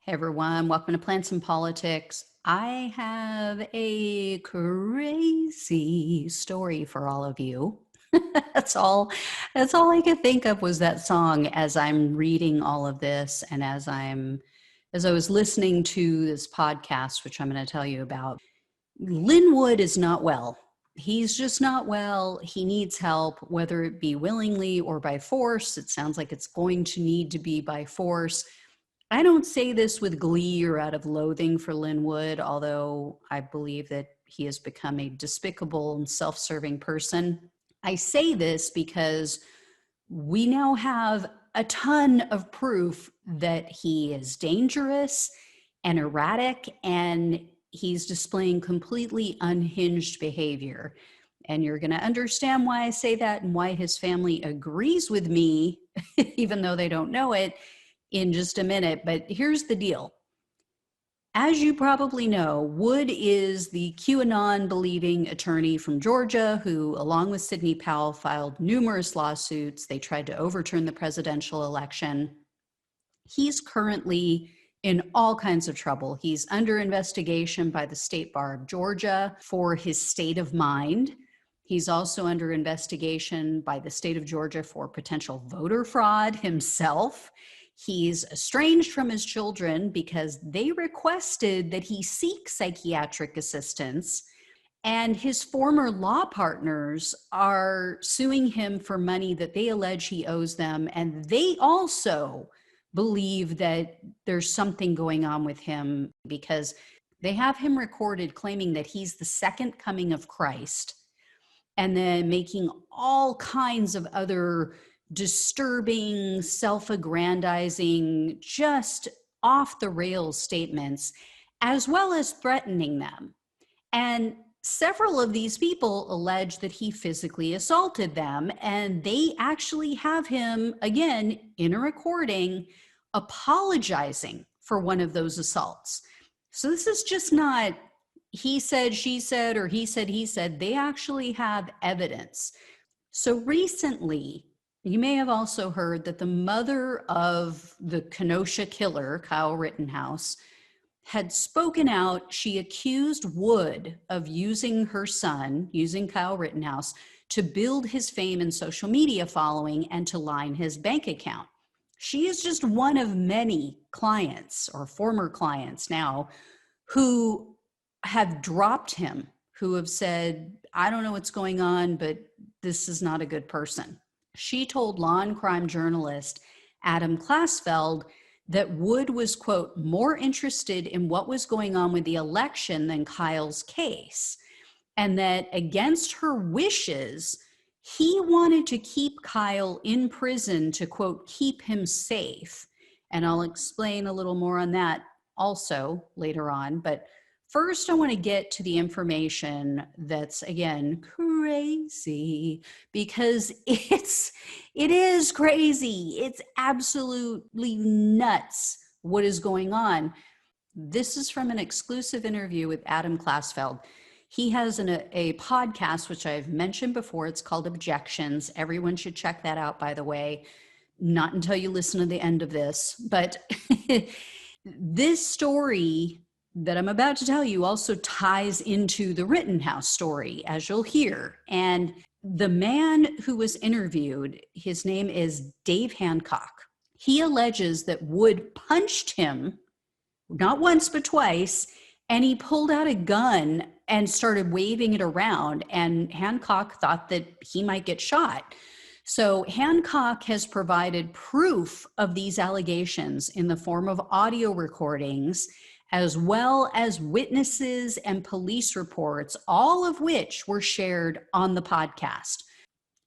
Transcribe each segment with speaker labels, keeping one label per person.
Speaker 1: Hey everyone, welcome to Plants and Politics. I have a crazy story for all of you. that's all that's all I could think of was that song as I'm reading all of this and as I was listening to this podcast, which I'm going to tell you about. Lin Wood is not well. He's just not well. He needs help, whether it be willingly or by force. It sounds like it's going to need to be by force. I don't say this with glee or out of loathing for Lin Wood, although I believe that he has become a despicable and self-serving person. I say this because we now have a ton of proof that he is dangerous and erratic, and he's displaying completely unhinged behavior. And you're going to understand why I say that and why his family agrees with me, even though they don't know it, in just a minute. But here's the deal. As you probably know, Wood is the QAnon-believing attorney from Georgia who, along with Sidney Powell, filed numerous lawsuits. They tried to overturn the presidential election. He's currently in all kinds of trouble. He's under investigation by the State Bar of Georgia for his state of mind. He's also under investigation by the state of Georgia for potential voter fraud himself. He's estranged from his children because they requested that he seek psychiatric assistance, and his former law partners are suing him for money that they allege he owes them, and they also believe that there's something going on with him because they have him recorded claiming that he's the second coming of Christ, and then making all kinds of other disturbing, self-aggrandizing, just off-the-rails statements, as well as threatening them. And several of these people allege that he physically assaulted them, and they actually have him, again, in a recording, apologizing for one of those assaults. So this is just not he said, she said, or he said. They actually have evidence. So recently, you may have also heard that the mother of the Kenosha killer, Kyle Rittenhouse, had spoken out. She accused Wood of using her son, using Kyle Rittenhouse, to build his fame and social media following and to line his bank account. She is just one of many clients, or former clients now, who have dropped him, who have said, I don't know what's going on, but this is not a good person. She told law and crime journalist Adam Klasfeld that Wood was, quote, more interested in what was going on with the election than Kyle's case, and that against her wishes, he wanted to keep Kyle in prison to, quote, keep him safe. And I'll explain a little more on that also later on. But first, I want to get to the information that's, again, crazy, because it is crazy. It's absolutely nuts what is going on. This is from an exclusive interview with Adam Klasfeld. He has a podcast, which I've mentioned before. It's called Objections. Everyone should check that out, by the way. Not until you listen to the end of this. But this story that I'm about to tell you also ties into the Rittenhouse story, as you'll hear. And the man who was interviewed, his name is Dave Hancock. He alleges that Wood punched him, not once, but twice, and he pulled out a gun and started waving it around, and Hancock thought that he might get shot. So Hancock has provided proof of these allegations in the form of audio recordings, as well as witnesses and police reports, all of which were shared on the podcast.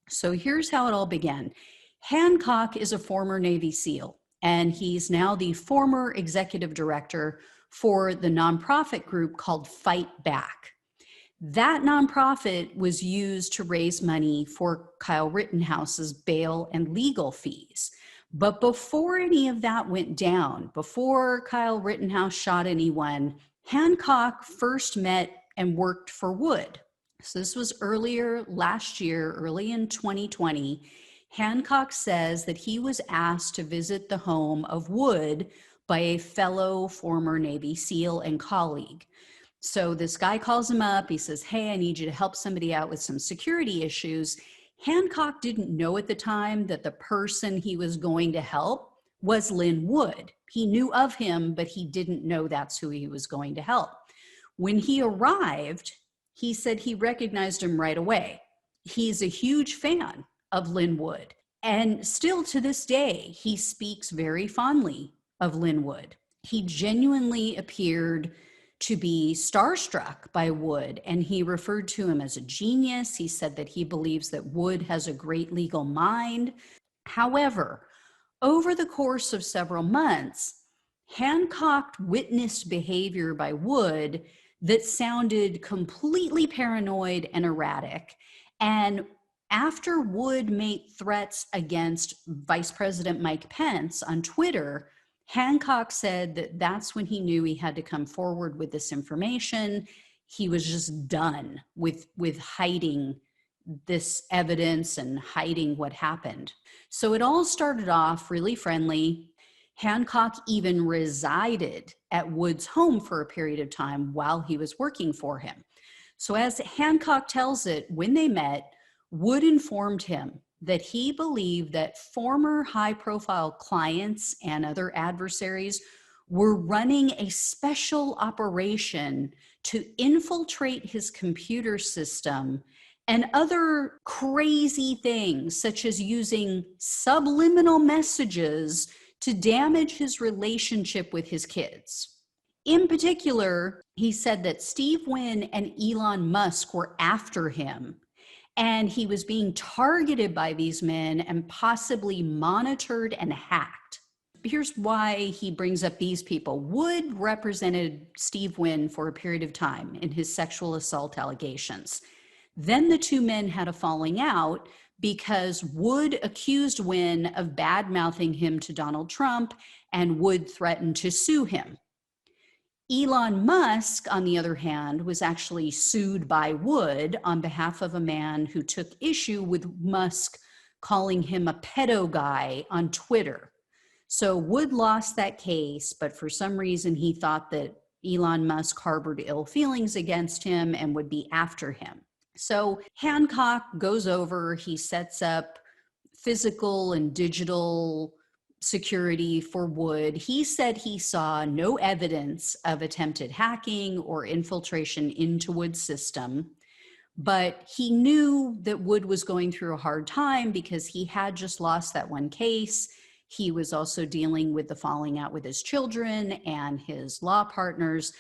Speaker 1: So here's how it all began. Hancock is a former Navy SEAL, and he's now the former executive director for the nonprofit group called Fight Back. That nonprofit was used to raise money for Kyle Rittenhouse's bail and legal fees. But before any of that went down, before Kyle Rittenhouse shot anyone, Hancock first met and worked for Wood. So this was earlier last year, early in 2020. Hancock says that he was asked to visit the home of Wood by a fellow former Navy SEAL and colleague. So this guy calls him up. He says, hey, I need you to help somebody out with some security issues. Hancock didn't know at the time that the person he was going to help was Lin Wood. He knew of him, but he didn't know that's who he was going to help. When he arrived, he said he recognized him right away. He's a huge fan of Lin Wood. And still to this day, he speaks very fondly of Lin Wood. He genuinely appeared to be starstruck by Wood, and he referred to him as a genius. He said that he believes that Wood has a great legal mind. However, over the course of several months, Hancock witnessed behavior by Wood that sounded completely paranoid and erratic. And after Wood made threats against Vice President Mike Pence on Twitter, Hancock said that that's when he knew he had to come forward with this information. He was just done with hiding this evidence and hiding what happened. So it all started off really friendly. Hancock even resided at Wood's home for a period of time while he was working for him. So as Hancock tells it, when they met, Wood informed him that he believed that former high-profile clients and other adversaries were running a special operation to infiltrate his computer system and other crazy things, such as using subliminal messages to damage his relationship with his kids. In particular, he said that Steve Wynn and Elon Musk were after him, and he was being targeted by these men and possibly monitored and hacked. Here's why he brings up these people. Wood represented Steve Wynn for a period of time in his sexual assault allegations. Then the two men had a falling out because Wood accused Wynn of bad-mouthing him to Donald Trump, and Wood threatened to sue him. Elon Musk, on the other hand, was actually sued by Wood on behalf of a man who took issue with Musk calling him a pedo guy on Twitter. So Wood lost that case, but for some reason he thought that Elon Musk harbored ill feelings against him and would be after him. So Hancock goes over, he sets up physical and digital security for Wood. He said he saw no evidence of attempted hacking or infiltration into Wood's system, but he knew that Wood was going through a hard time because he had just lost that one case. He was also dealing with the falling out with his children and his law partners.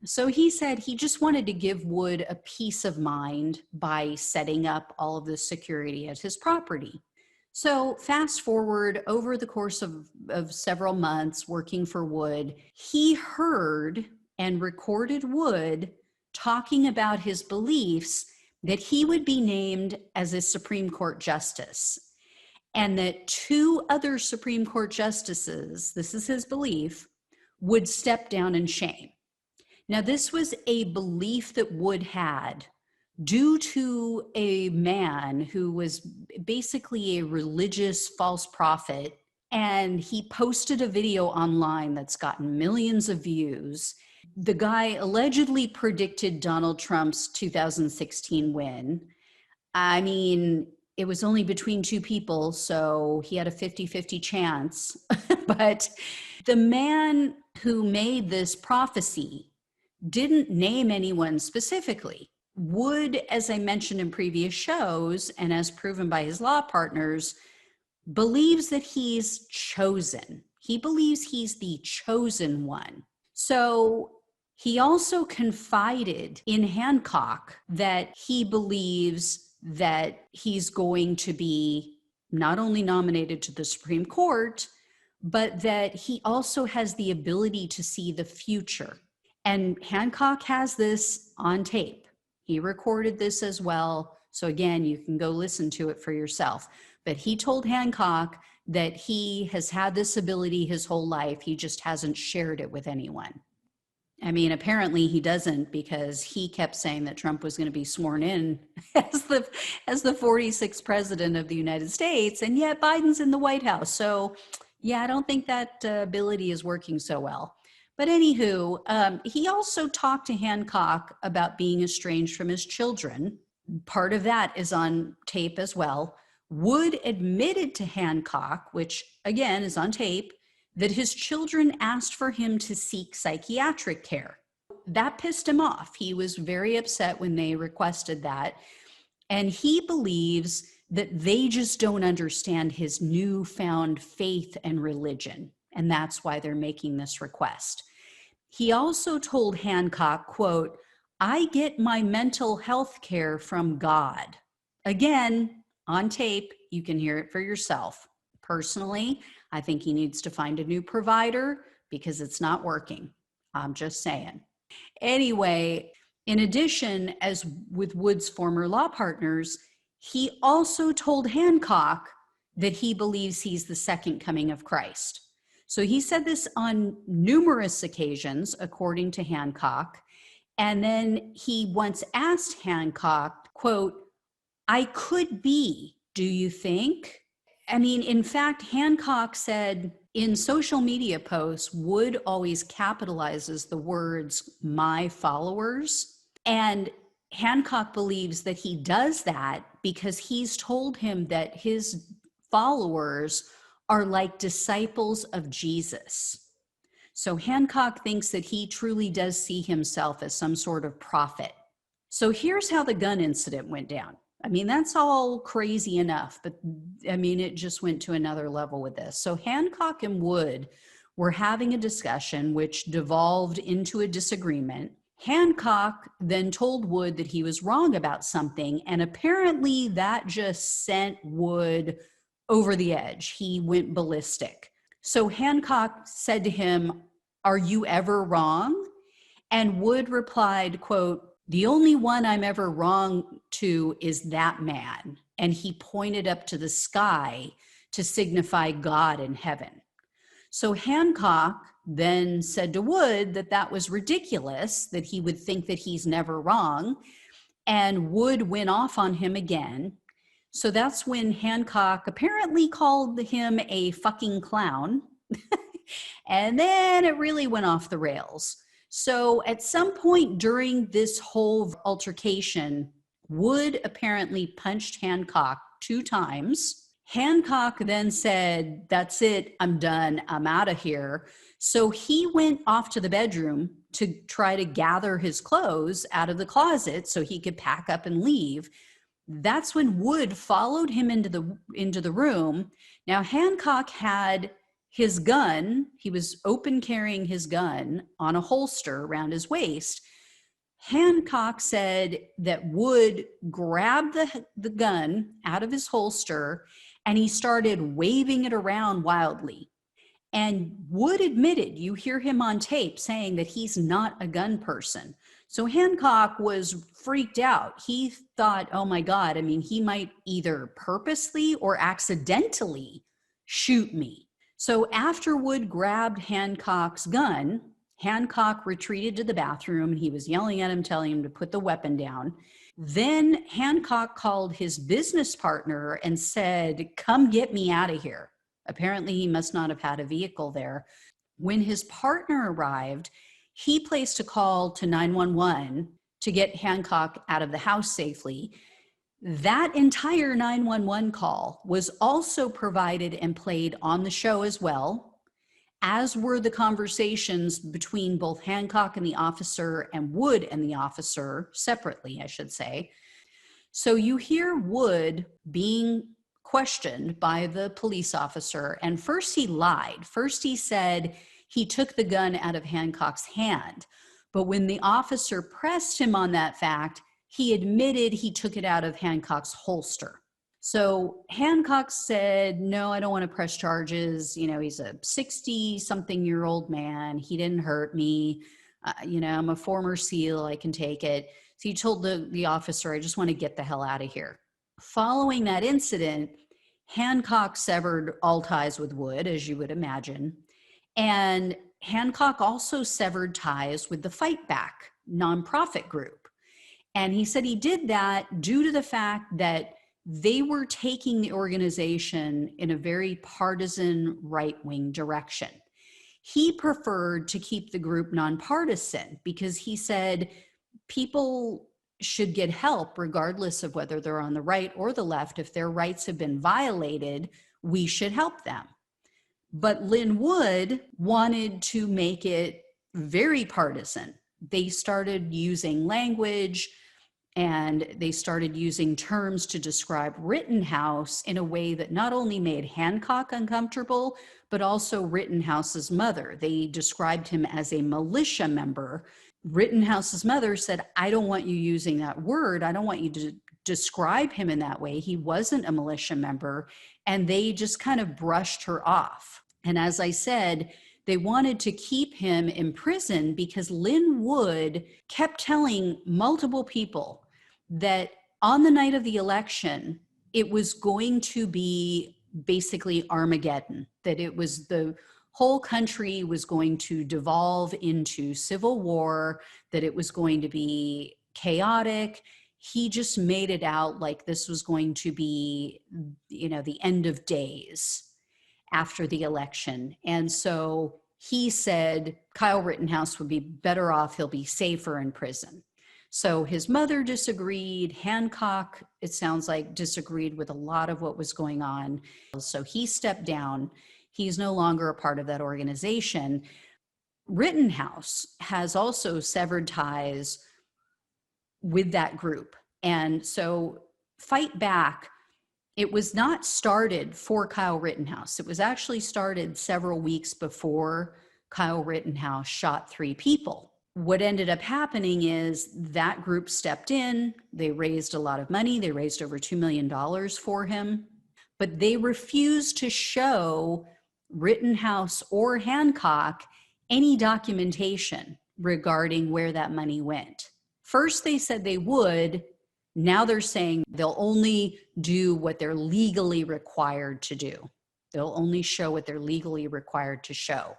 Speaker 1: So he said he just wanted to give Wood a peace of mind by setting up all of this security at his property. So fast forward over the course of several months working for Wood, he heard and recorded Wood talking about his beliefs that he would be named as a Supreme Court justice, and that two other Supreme Court justices, this is his belief, would step down in shame. Now, this was a belief that Wood had due to a man who was basically a religious false prophet, and he posted a video online that's gotten millions of views. The guy allegedly predicted Donald Trump's 2016 win. I mean, it was only between two people, so he had a 50-50 chance. But the man who made this prophecy didn't name anyone specifically. Wood, as I mentioned in previous shows, and as proven by his law partners, believes that he's chosen. He believes he's the chosen one. So he also confided in Hancock that he believes that he's going to be not only nominated to the Supreme Court, but that he also has the ability to see the future. And Hancock has this on tape. He recorded this as well. So again, you can go listen to it for yourself. But he told Hancock that he has had this ability his whole life. He just hasn't shared it with anyone. I mean, apparently he doesn't, because he kept saying that Trump was going to be sworn in as the 46th president of the United States, and yet Biden's in the White House. So Yeah, I don't think that ability is working so well. But anywho, he also talked to Hancock about being estranged from his children. Part of that is on tape as well. Wood admitted to Hancock, which again is on tape, that his children asked for him to seek psychiatric care. That pissed him off. He was very upset when they requested that. And he believes that they just don't understand his newfound faith and religion. And that's why they're making this request. He also told Hancock, quote, "I get my mental health care from God." Again, on tape, you can hear it for yourself. Personally, I think he needs to find a new provider because it's not working. I'm just saying. Anyway, in addition, as with Wood's former law partners, he also told Hancock that he believes he's the second coming of Christ. So he said this on numerous occasions, according to Hancock. And then he once asked Hancock, quote, "I could be, do you think?" I mean, in fact, Hancock said in social media posts, Wood always capitalizes the words, "my followers." And Hancock believes that he does that because he's told him that his followers are like disciples of Jesus. So Hancock thinks that he truly does see himself as some sort of prophet. So here's how the gun incident went down. I mean, that's all crazy enough, but I mean, it just went to another level with this. So Hancock and Wood were having a discussion which devolved into a disagreement. Hancock then told Wood that he was wrong about something, and apparently that just sent Wood over the edge. He went ballistic. So Hancock said to him, "Are you ever wrong?" And Wood replied, quote, "The only one I'm ever wrong to is that man." And he pointed up to the sky to signify God in heaven. So Hancock then said to Wood that that was ridiculous, that he would think that he's never wrong. And Wood went off on him again. So that's when Hancock apparently called him a fucking clown. And then it really went off the rails. So at some point during this whole altercation, Wood apparently punched Hancock 2 times. Hancock then said, "That's it, I'm done, I'm out of here." So he went off to the bedroom to try to gather his clothes out of the closet so he could pack up and leave. That's when Wood followed him into the room. Now Hancock had his gun, he was open carrying his gun on a holster around his waist. Hancock said that Wood grabbed the gun out of his holster and he started waving it around wildly. And Wood admitted, you hear him on tape saying that he's not a gun person. So Hancock was freaked out. He thought, oh my God, I mean, he might either purposely or accidentally shoot me. So after Wood grabbed Hancock's gun, Hancock retreated to the bathroom and he was yelling at him, telling him to put the weapon down. Then Hancock called his business partner and said, "Come get me out of here." Apparently he must not have had a vehicle there. When his partner arrived, he placed a call to 911 to get Hancock out of the house safely. That entire 911 call was also provided and played on the show as well, as were the conversations between both Hancock and the officer and Wood and the officer separately, I should say. So you hear Wood being questioned by the police officer, and first he lied. First he said he took the gun out of Hancock's hand. But when the officer pressed him on that fact, he admitted he took it out of Hancock's holster. So Hancock said, "No, I don't want to press charges. You know, he's a 60-something-year-old man. He didn't hurt me. I'm a former SEAL. I can take it." So he told the officer, "I just want to get the hell out of here." Following that incident, Hancock severed all ties with Wood, as you would imagine. And Hancock also severed ties with the Fight Back nonprofit group. And he said he did that due to the fact that they were taking the organization in a very partisan right-wing direction. He preferred to keep the group nonpartisan because he said people should get help regardless of whether they're on the right or the left. If their rights have been violated, we should help them. But Lin Wood wanted to make it very partisan. They started using language and they started using terms to describe Rittenhouse in a way that not only made Hancock uncomfortable, but also Rittenhouse's mother. They described him as a militia member. Rittenhouse's mother said, I don't want you using that word. I don't want you to describe him in that way. He wasn't a militia member. And they just kind of brushed her off. And as I said, they wanted to keep him in prison because Lin Wood kept telling multiple people that on the night of the election, it was going to be basically Armageddon, that it was the whole country was going to devolve into civil war, that it was going to be chaotic. He just made it out like this was going to be, the end of days after the election. And so he said Kyle Rittenhouse would be better off, he'll be safer in prison. So his mother disagreed. Hancock, it sounds like, disagreed with a lot of what was going on. So he stepped down. He's no longer a part of that organization. Rittenhouse has also severed ties with that group. And so Fight Back, it was not started for Kyle Rittenhouse. It was actually started several weeks before Kyle Rittenhouse shot 3 people. What ended up happening is that group stepped in. They raised a lot of money. They raised over $2 million for him, but they refused to show Rittenhouse or Hancock any documentation regarding where that money went. First, they said they would. Now they're saying they'll only do what they're legally required to do. They'll only show what they're legally required to show.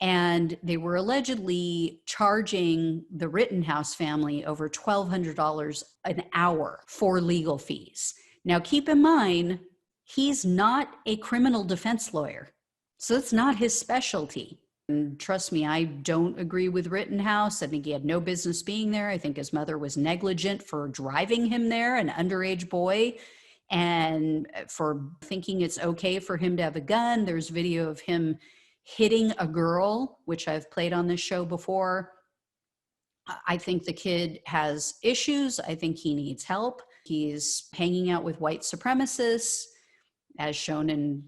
Speaker 1: And they were allegedly charging the Rittenhouse family over $1,200 an hour for legal fees. Now, keep in mind, he's not a criminal defense lawyer, so it's not his specialty. And trust me, I don't agree with Rittenhouse. I think he had no business being there. I think his mother was negligent for driving him there, an underage boy, and for thinking it's okay for him to have a gun. There's video of him hitting a girl, which I've played on this show before. I think the kid has issues. I think he needs help. He's hanging out with white supremacists, as shown in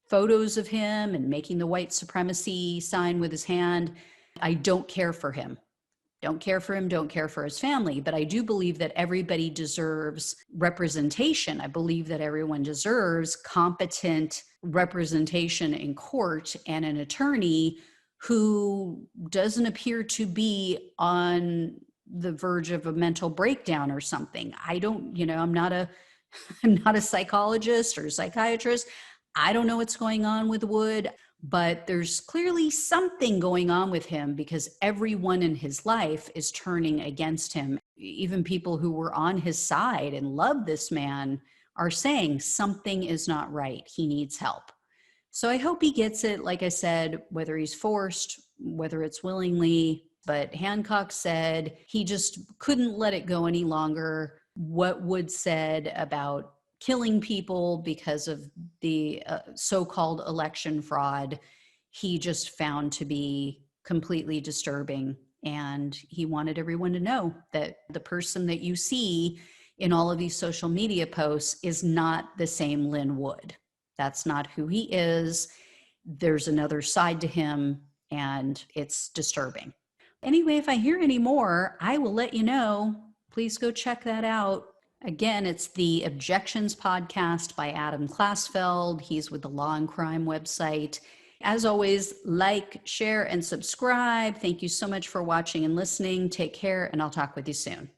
Speaker 1: photos of him, and making the white supremacy sign with his hand. I don't care for him. Don't care for him, don't care for his family. But I do believe that everybody deserves representation. I believe that everyone deserves competent representation in court and an attorney who doesn't appear to be on the verge of a mental breakdown or something. I'm not a psychologist or psychiatrist. I don't know what's going on with Wood, but there's clearly something going on with him because everyone in his life is turning against him. Even people who were on his side and loved this man are saying something is not right. He needs help. So I hope he gets it. Like I said, whether he's forced, whether it's willingly, but Hancock said he just couldn't let it go any longer. What Wood said about killing people because of the so-called election fraud, he just found to be completely disturbing. And he wanted everyone to know that the person that you see in all of these social media posts is not the same Lin Wood. That's not who he is. There's another side to him, and it's disturbing. Anyway, if I hear any more, I will let you know. Please go check that out. Again, it's the Objections Podcast by Adam Klasfeld. He's with the Law and Crime website. As always, like, share, and subscribe. Thank you so much for watching and listening. Take care, and I'll talk with you soon.